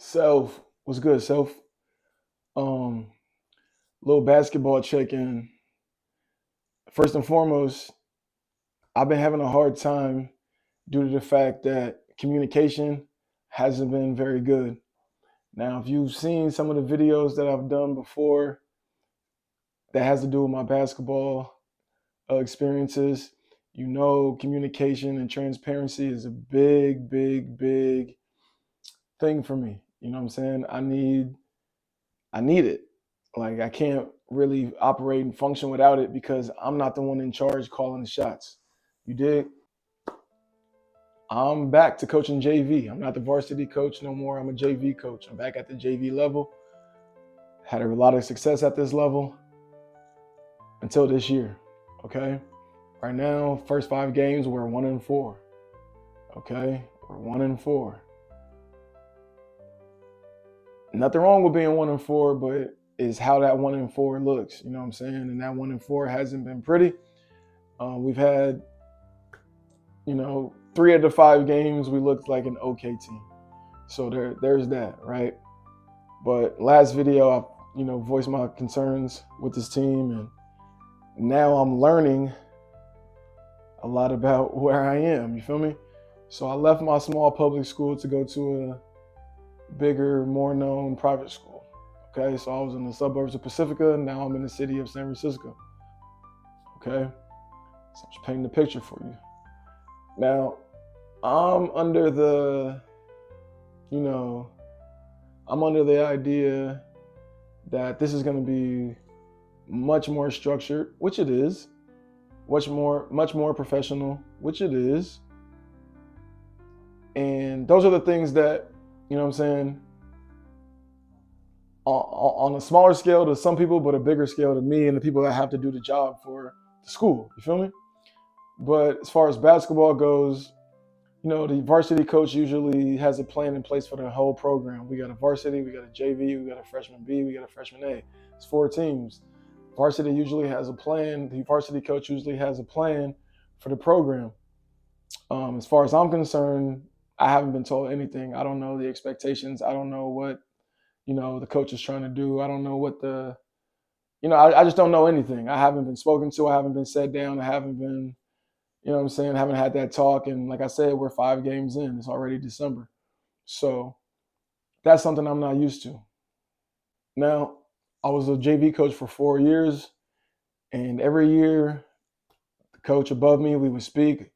Self, what's good, Self? Um, Little basketball check-in. First and foremost, I've been having a hard time due to the fact that communication hasn't been very good. Now, if you've seen some of the videos that I've done before that has to do with my basketball experiences, you know communication and transparency is a big, big, big thing for me. You know what I'm saying? I need it. Like I can't really operate and function without it because I'm not the one in charge calling the shots. You dig? I'm back to coaching JV. I'm not the varsity coach no more. I'm a JV coach. I'm back at the JV level. Had a lot of success at this level until this year. Okay. Right now, first 5 games, we're 1-4. Okay. We're 1-4. Nothing wrong with being 1-4, but is how that 1-4 looks. You know what I'm saying? And that 1-4 hasn't been pretty. We've had, 3 of the 5 games we looked like an okay team. So there's that, right? But last video, I voiced my concerns with this team, and now I'm learning a lot about where I am. You feel me? So I left my small public school to go to a bigger, more known private school. Okay, so I was in the suburbs of Pacifica, and now I'm in the city of San Francisco. Okay, so I'm just painting the picture for you. Now, I'm under the, idea that this is going to be much more structured, which it is, much more professional, which it is. And those are the things that, you know what I'm saying, on a smaller scale to some people, but a bigger scale to me and the people that have to do the job for the school. You feel me? But as far as basketball goes, the varsity coach usually has a plan in place for the whole program. We got a varsity, we got a JV, we got a freshman B, we got a freshman A. It's 4 teams. Varsity usually has a plan. The varsity coach usually has a plan for the program. As far as I'm concerned, I haven't been told anything. I don't know the expectations. I don't know what, the coach is trying to do. I don't know what I just don't know anything. I haven't been spoken to. I haven't been sat down. I haven't been, haven't had that talk. And like I said, we're 5 games in. It's already December. So that's something I'm not used to. Now, I was a JV coach for 4 years, and every year, the coach above me, we would speak.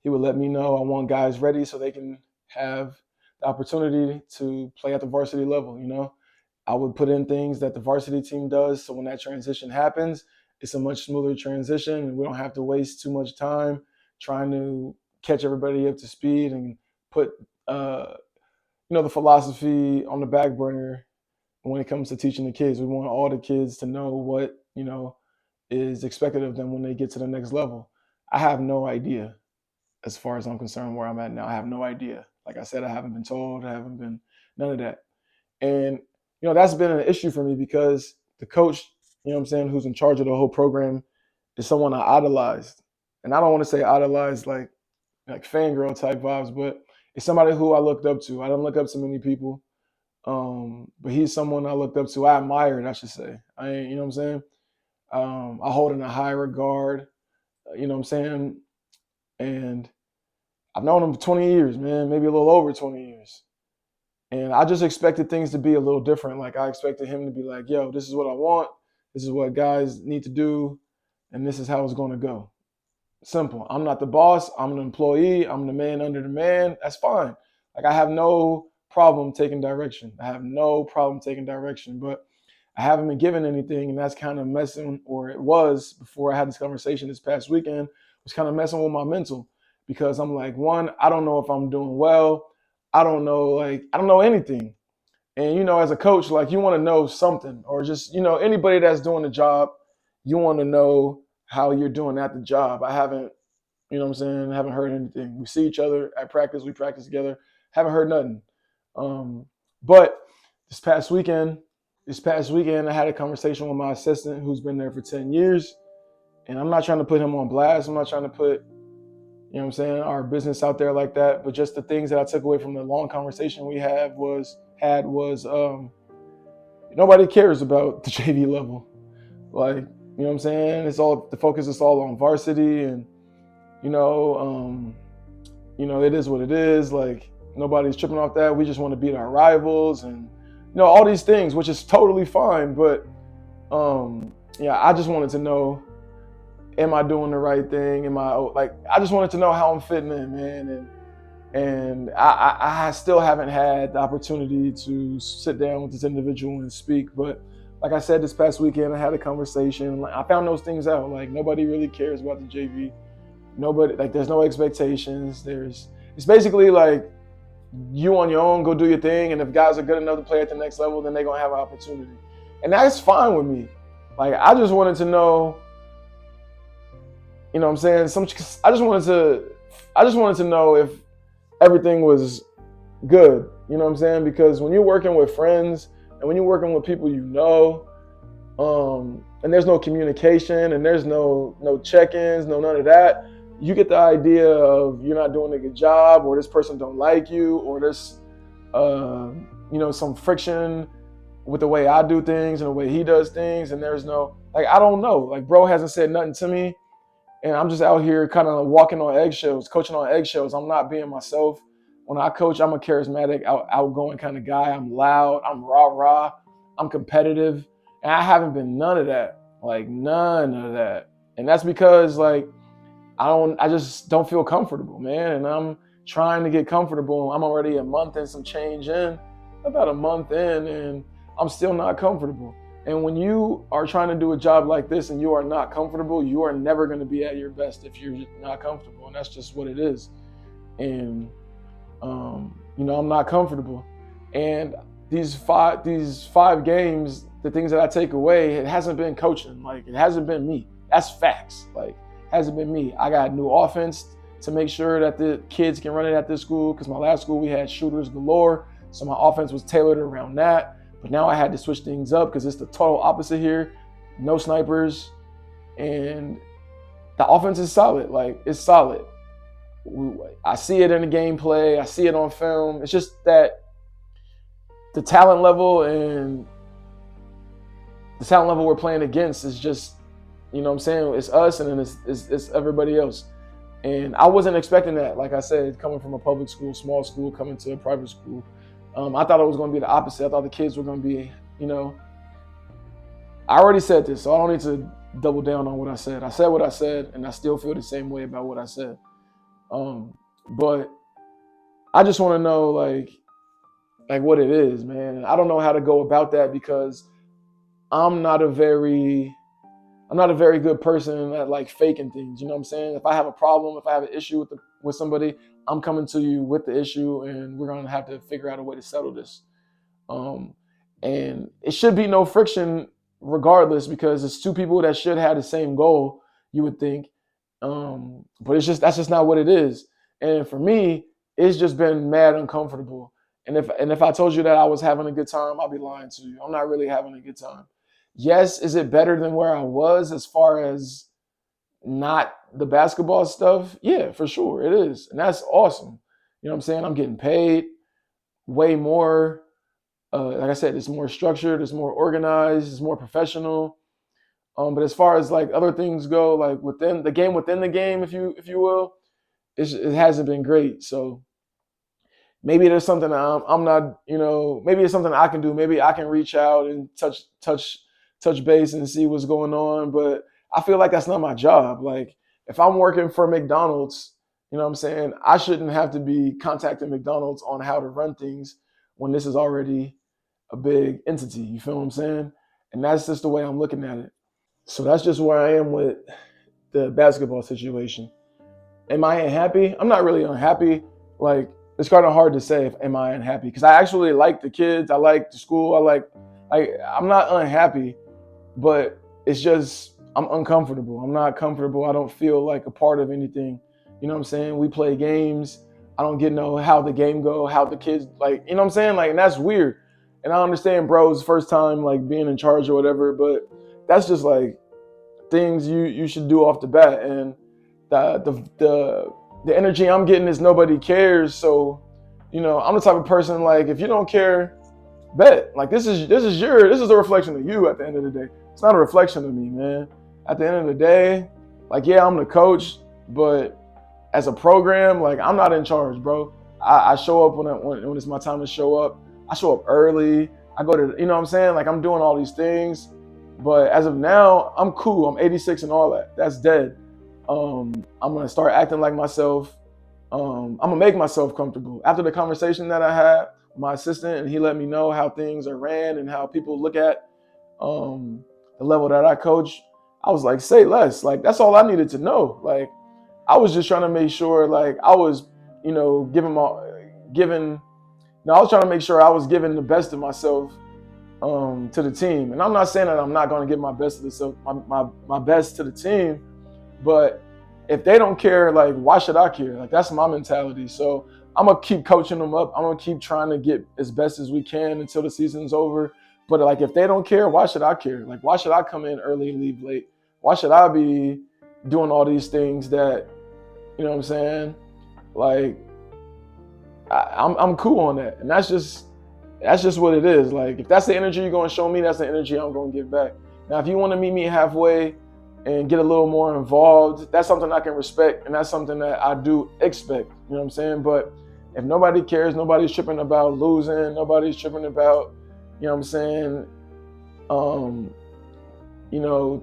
He would let me know I want guys ready so they can have the opportunity to play at the varsity level. I would put in things that the varsity team does, so when that transition happens, it's a much smoother transition, and we don't have to waste too much time trying to catch everybody up to speed and put the philosophy on the back burner when it comes to teaching the kids. We want all the kids to know what is expected of them when they get to the next level. I have no idea, as far as I'm concerned, where I'm at now. I have no idea. Like I said, I haven't been told. I haven't been none of that. And that's been an issue for me because the coach, who's in charge of the whole program, is someone I idolized. And I don't want to say idolized like fangirl type vibes, but it's somebody who I looked up to. I don't look up to many people, but he's someone I looked up to. I admired, I should say. You know what I'm saying? I hold in a high regard. You know what I'm saying? And I've known him for 20 years, man, maybe a little over 20 years. And I just expected things to be a little different. Like I expected him to be like, yo, this is what I want. This is what guys need to do. And this is how it's going to go. Simple. I'm not the boss. I'm an employee. I'm the man under the man. That's fine. Like I have no problem taking direction. I have no problem taking direction, but I haven't been given anything. And that's kind of messing, or it was before I had this conversation this past weekend, was kind of messing with my mental because I'm like, one, I don't know if I'm doing well. I don't know anything. And as a coach, like you want to know something, or just, anybody that's doing the job, you want to know how you're doing at the job. I haven't, I haven't heard anything. We see each other at practice, we practice together, haven't heard nothing. But this past weekend, I had a conversation with my assistant who's been there for 10 years. And I'm not trying to put him on blast. I'm not trying to put, our business out there like that. But just the things that I took away from the long conversation we had was had was nobody cares about the JV level. Like, you know what I'm saying? It's all, the focus is all on varsity, and you know, it is what it is. Like, nobody's tripping off that. We just want to beat our rivals, and all these things, which is totally fine. But yeah, I just wanted to know, am I doing the right thing? I just wanted to know how I'm fitting in, man. And I still haven't had the opportunity to sit down with this individual and speak. But like I said, this past weekend, I had a conversation. I found those things out. Like, nobody really cares about the JV. Nobody, like, there's no expectations. It's basically like, you on your own, go do your thing. And if guys are good enough to play at the next level, then they're going to have an opportunity. And that's fine with me. Like, I just wanted to know, you know what I'm saying? I just wanted to know if everything was good. You know what I'm saying? Because when you're working with friends and when you're working with people and there's no communication and there's no check-ins, none of that, you get the idea of you're not doing a good job, or this person don't like you, or there's some friction with the way I do things and the way he does things, and there's no, like, I don't know. Like, bro hasn't said nothing to me, and I'm just out here kind of walking on eggshells, coaching on eggshells. I'm not being myself. When I coach, I'm a charismatic, outgoing kind of guy. I'm loud, I'm rah-rah, I'm competitive, and I haven't been none of that. Like, none of that. And that's because, like, I just don't feel comfortable, man. And I'm trying to get comfortable. I'm already a month and some change in, about a month in, and I'm still not comfortable. And when you are trying to do a job like this and you are not comfortable, you are never going to be at your best if you're not comfortable. And that's just what it is. And, I'm not comfortable. And these five games, the things that I take away, it hasn't been coaching. Like, it hasn't been me. That's facts. Like, hasn't been me. I got new offense to make sure that the kids can run it at this school, because my last school we had shooters galore, so my offense was tailored around that. But now I had to switch things up because it's the total opposite here. No snipers, and the offense is solid. Like, it's solid. I see it in the gameplay. I see it on film. It's just that the talent level we're playing against is just, you know what I'm saying? It's us, and then it's everybody else. And I wasn't expecting that. Like I said, coming from a public school, small school, coming to a private school, I thought it was going to be the opposite. I thought the kids were going to be, I already said this, so I don't need to double down on what I said. I said what I said, and I still feel the same way about what I said. But I just want to know, like what it is, man. I don't know how to go about that, because I'm not a very good person at, like, faking things. You know what I'm saying? If I have a problem, if I have an issue with somebody, I'm coming to you with the issue, and we're going to have to figure out a way to settle this. And it should be no friction regardless, because it's two people that should have the same goal, you would think. But that's just not what it is. And for me, it's just been mad uncomfortable. And if I told you that I was having a good time, I'll be lying to you. I'm not really having a good time. Yes, is it better than where I was as far as not the basketball stuff? Yeah, for sure it is. And that's awesome. You know what I'm saying? I'm getting paid way more. Like I said, it's more structured, it's more organized, it's more professional. But as far as, like, other things go, like within the game, if you will, it hasn't been great. So maybe there's something I'm not, maybe it's something I can do. Maybe I can reach out and touch base and see what's going on. But I feel like that's not my job. Like, if I'm working for McDonald's, you know what I'm saying, I shouldn't have to be contacting McDonald's on how to run things when this is already a big entity. You feel what I'm saying? And that's just the way I'm looking at it. So that's just where I am with the basketball situation. Am I unhappy? I'm not really unhappy. Like, it's kind of hard to say if am I unhappy, because I actually like the kids. I like the school. I'm not unhappy, but it's just I'm uncomfortable. I'm not comfortable. I don't feel like a part of anything. You know what I'm saying? We play games. I don't get to know how the game go, how the kids, like, you know what I'm saying? Like, and that's weird. And I understand bro's first time, like, being in charge or whatever, but that's just, like, things you should do off the bat. And the energy I'm getting is nobody cares. So, I'm the type of person, like, if you don't care, Bet. Like this is a reflection of you at the end of the day. It's not a reflection of me, man. At the end of the day, like yeah, I'm the coach, but as a program, like I'm not in charge, bro. I show up when it's my time to show up. I show up early. I go to, you know what I'm saying? Like I'm doing all these things. But as of now, I'm cool. I'm 86 and all that. That's dead. I'm gonna start acting like myself. I'm gonna make myself comfortable. After the conversation that I had with my assistant, and he let me know how things are ran and how people look at the level that I coach, I was like, say less. Like that's all I needed to know. Like I was just trying to make sure, like I was, giving. No, I was trying to make sure I was giving the best of myself to the team. And I'm not saying that I'm not going to give my best to my best to the team, but if they don't care, like why should I care? Like that's my mentality. So I'm gonna keep coaching them up. I'm gonna keep trying to get as best as we can until the season's over. But like if they don't care, why should I care? Like why should I come in early and leave late? Why should I be doing all these things that, you know what I'm saying? Like I'm cool on that, and that's just what it is. Like if that's the energy you're gonna show me, that's the energy I'm gonna give back. Now, if you want to meet me halfway and get a little more involved, that's something I can respect, and that's something that I do expect. You know what I'm saying? But if nobody cares, nobody's tripping about losing, nobody's tripping about, you know what I'm saying?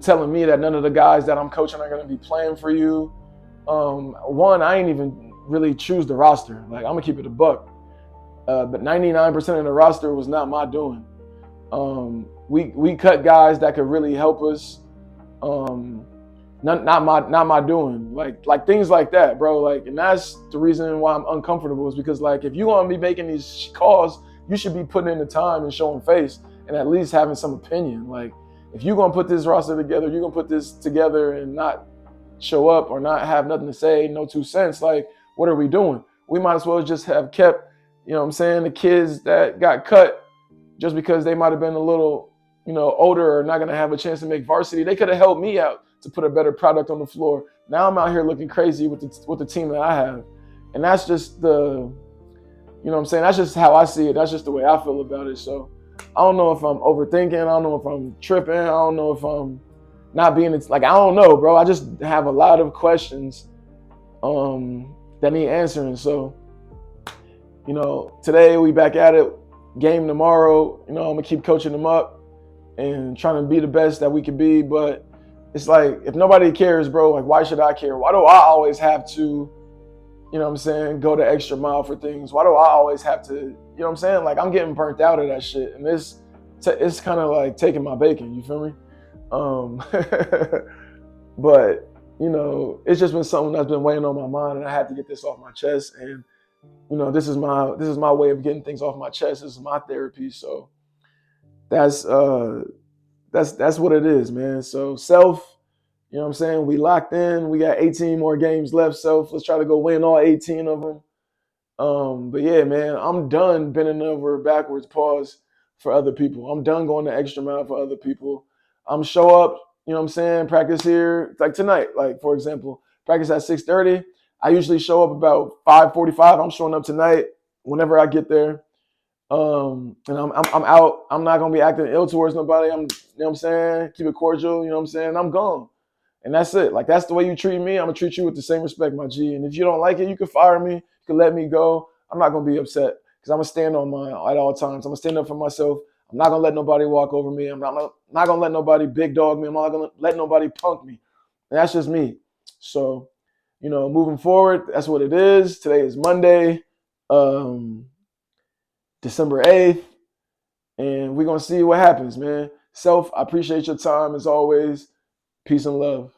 Telling me that none of the guys that I'm coaching are gonna be playing for you. One, I ain't even really choose the roster. Like I'm gonna keep it a buck. But 99% of the roster was not my doing. We cut guys that could really help us. Not my doing. Like things like that, bro. Like, and that's the reason why I'm uncomfortable is because like if you want to be making these calls, you should be putting in the time and showing face and at least having some opinion. Like if you're gonna put this roster together, you're gonna put this together and not show up or not have nothing to say, no 2 cents. Like what are we doing? We might as well just have kept, you know what I'm saying, the kids that got cut just because they might have been a little, older or not going to have a chance to make varsity. They could have helped me out to put a better product on the floor. Now I'm out here looking crazy with the team that I have. And that's just that's just how I see it. That's just the way I feel about it. So I don't know if I'm overthinking. I don't know if I'm tripping. I don't know if I'm not being, I don't know, bro. I just have a lot of questions that need answering. So, today we back at it. Game tomorrow. I'm gonna keep coaching them up and trying to be the best that we can be. But it's like if nobody cares, bro, like why should I care? Why do I always have to, go the extra mile for things? Why do I always have to, Like I'm getting burnt out of that shit, and it's kind of like taking my bacon. You feel me? But it's just been something that's been weighing on my mind, and I had to get this off my chest. And this is my way of getting things off my chest. This is my therapy. So that's what it is, man. So Self, we locked in. We got 18 more games left. Self, let's try to go win all 18 of them. But yeah, man, I'm done bending over backwards, pause for other people. I'm done going the extra mile for other people. I'm show up, practice here, like tonight, like for example, practice at 6:30. I usually show up about 5:45. I'm showing up tonight whenever I get there. And I'm out. I'm not gonna be acting ill towards nobody. Keep it cordial, I'm gone. And that's it. Like that's the way you treat me, I'm gonna treat you with the same respect, my G. And if you don't like it, you can fire me, you can let me go. I'm not gonna be upset because I'm gonna stand on mine at all times. I'm gonna stand up for myself. I'm not gonna let nobody walk over me. I'm not gonna let nobody big dog me. I'm not gonna let nobody punk me. And that's just me. So, moving forward, that's what it is. Today is Monday, December 8th, and we're gonna see what happens, man. Self, I appreciate your time as always. Peace and love.